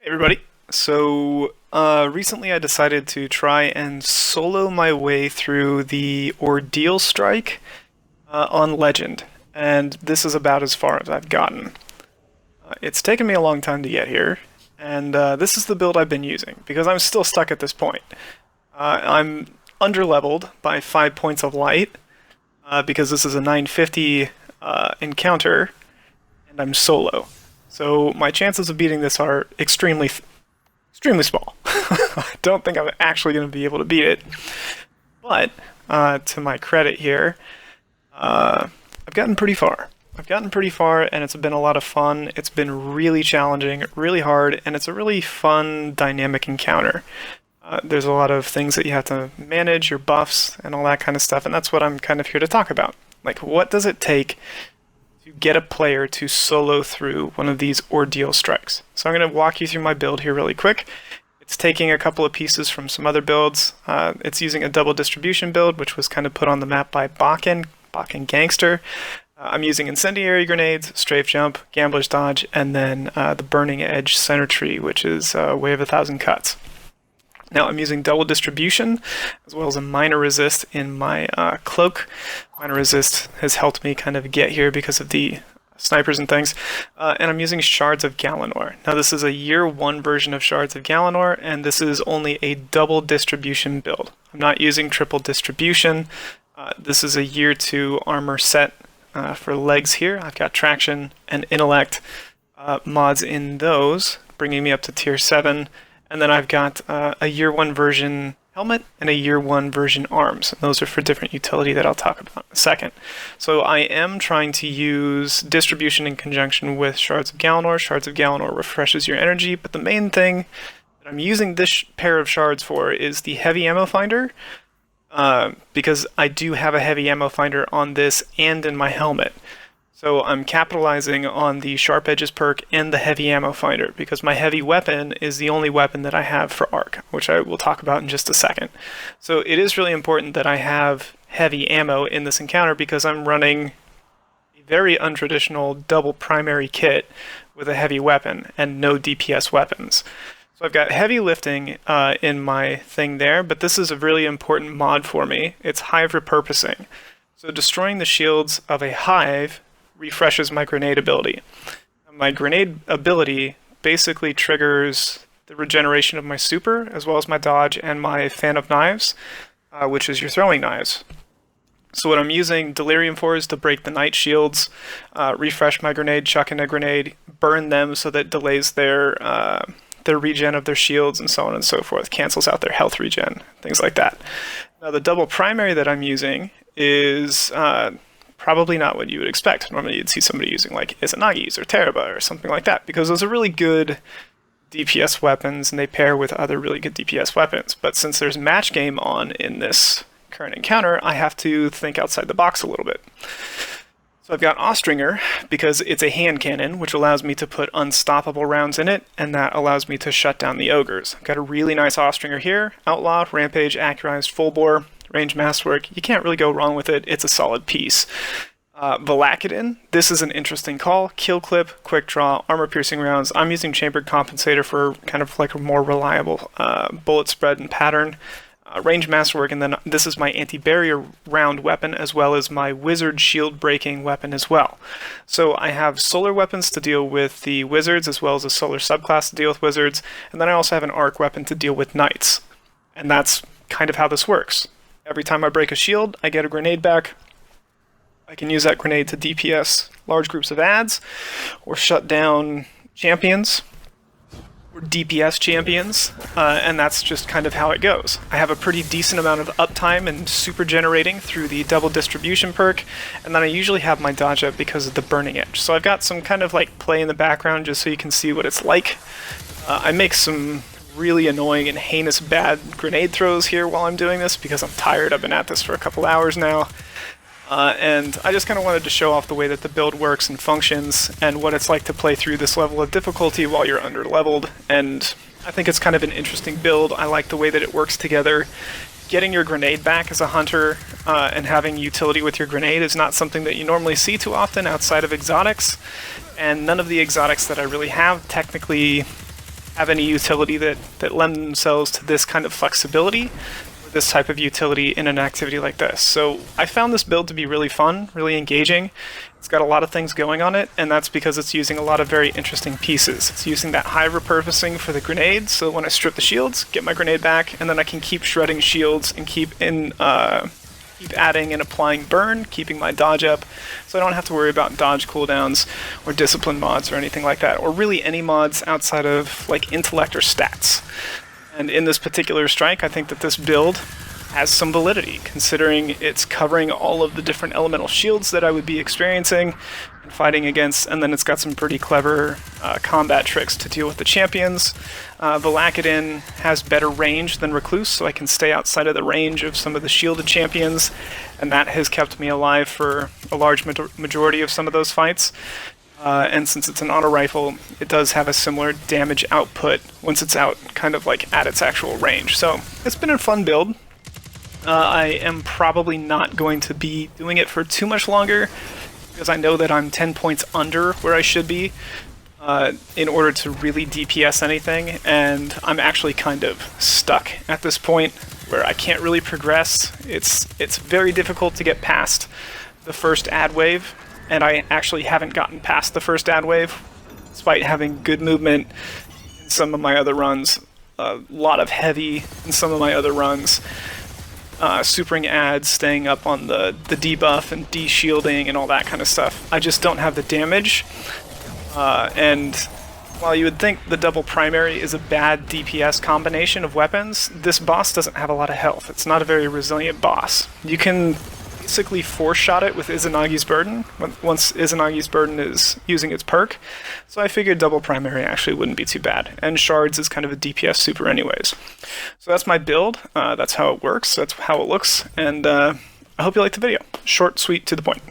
Hey everybody. Recently I decided to try and solo my way through the Ordeal strike on Legend, and this is about as far as I've gotten. It's taken me a long time to get here, and this is the build I've been using because I'm still stuck at this point. I'm underleveled by 5 points of light because this is a 950 encounter, and I'm solo. So my chances of beating this are extremely small. I don't think I'm actually going to be able to beat it. But to my credit here, I've gotten pretty far. I've gotten pretty far, and it's been a lot of fun. It's been really challenging, really hard, and it's a really fun, dynamic encounter. There's a lot of things that you have to manage, your buffs, and all that kind of stuff, and that's what I'm kind of here to talk about. Like, what does it take to get a player to solo through one of these ordeal strikes? So I'm going to walk you through my build here really quick. It's taking a couple of pieces from some other builds. It's using a double distribution build, which was kind of put on the map by Bakken Gangster. I'm using incendiary grenades, strafe jump, gambler's dodge, and then the burning edge center tree, which is way of 1,000 cuts. Now I'm using double distribution as well as a minor resist in my cloak. Minor resist has helped me kind of get here because of the snipers and things. And I'm using Shards of Galanor. Now this is a year 1 version of Shards of Galanor, and this is only a double distribution build. I'm not using triple distribution. This is a year 2 armor set for legs here. I've got traction and intellect mods in those, bringing me up to tier 7. And then I've got a year 1 version helmet and a year 1 version arms. Those are for different utility that I'll talk about in a second. So I am trying to use distribution in conjunction with Shards of Galanor. Shards of Galanor refreshes your energy, but the main thing that I'm using this pair of shards for is the heavy ammo finder, because I do have a heavy ammo finder on this and in my helmet. So I'm capitalizing on the Sharp Edges perk and the heavy ammo finder because my heavy weapon is the only weapon that I have for arc, which I will talk about in just a second. So it is really important that I have heavy ammo in this encounter because I'm running a very untraditional double primary kit with a heavy weapon and no DPS weapons. So I've got heavy lifting in my thing there, but this is a really important mod for me. It's hive repurposing. So destroying the shields of a hive refreshes my grenade ability. My grenade ability basically triggers the regeneration of my super, as well as my dodge and my fan of knives, which is your throwing knives. So what I'm using Delirium for is to break the night shields, refresh my grenade, chuck in a grenade, burn them so that delays their regen of their shields and so on and so forth, cancels out their health regen, things like that. Now the double primary that I'm using is probably not what you would expect. Normally you'd see somebody using like Izanagi's or Teraba or something like that, because those are really good DPS weapons and they pair with other really good DPS weapons. But since there's match game on in this current encounter, I have to think outside the box a little bit. So I've got Austringer because it's a hand cannon, which allows me to put unstoppable rounds in it, and that allows me to shut down the ogres. I've got a really nice Austringer here. Outlaw, Rampage, Accurized, Full Bore, Range Masterwork. You can't really go wrong with it. It's a solid piece. Valakadin, this is an interesting call. Kill clip, quick draw, armor piercing rounds. I'm using Chambered Compensator for kind of like a more reliable bullet spread and pattern. Range Masterwork, and then this is my anti-barrier round weapon as well as my wizard shield breaking weapon as well. So I have solar weapons to deal with the wizards as well as a solar subclass to deal with wizards, and then I also have an arc weapon to deal with knights. And that's kind of how this works. Every time I break a shield, I get a grenade back. I can use that grenade to DPS large groups of adds or shut down champions or DPS champions, and that's just kind of how it goes. I have a pretty decent amount of uptime and super generating through the double distribution perk, and then I usually have my dodge up because of the burning edge. So I've got some kind of like play in the background just so you can see what it's like. I make some really annoying and heinous bad grenade throws here while I'm doing this because I'm tired. I've been at this for a couple hours now. And I just kind of wanted to show off the way that the build works and functions and what it's like to play through this level of difficulty while you're under-leveled. And I think it's kind of an interesting build. I like the way that it works together. Getting your grenade back as a hunter and having utility with your grenade is not something that you normally see too often outside of exotics. And none of the exotics that I really have technically have any utility that lend themselves to this kind of flexibility, or this type of utility in an activity like this. So I found this build to be really fun, really engaging. It's got a lot of things going on it, and that's because it's using a lot of very interesting pieces. It's using that high repurposing for the grenades, so when I strip the shields, get my grenade back, and then I can keep shredding shields and keep adding and applying burn, keeping my dodge up, so I don't have to worry about dodge cooldowns or discipline mods or anything like that, or really any mods outside of like intellect or stats. And in this particular strike, I think that this build has some validity, considering it's covering all of the different elemental shields that I would be experiencing and fighting against, and then it's got some pretty clever combat tricks to deal with the champions. Valakadin has better range than Recluse, so I can stay outside of the range of some of the shielded champions, and that has kept me alive for a large majority of some of those fights. And since it's an auto rifle, it does have a similar damage output once it's out, kind of like at its actual range. So it's been a fun build. I am probably not going to be doing it for too much longer, because I know that I'm 10 points under where I should be in order to really DPS anything, and I'm actually kind of stuck at this point where I can't really progress. It's very difficult to get past the first ad wave, and I actually haven't gotten past the first ad wave, despite having good movement in some of my other runs, a lot of heavy in some of my other runs. Supering ads, staying up on the debuff and de-shielding and all that kind of stuff. I just don't have the damage, and while you would think the double primary is a bad DPS combination of weapons, this boss doesn't have a lot of health. It's not a very resilient boss. You can basically four-shot it with Izanagi's Burden, once Izanagi's Burden is using its perk, so I figured double primary actually wouldn't be too bad, and Shards is kind of a DPS super anyways. So that's my build, that's how it works, that's how it looks, and I hope you liked the video. Short, sweet, to the point.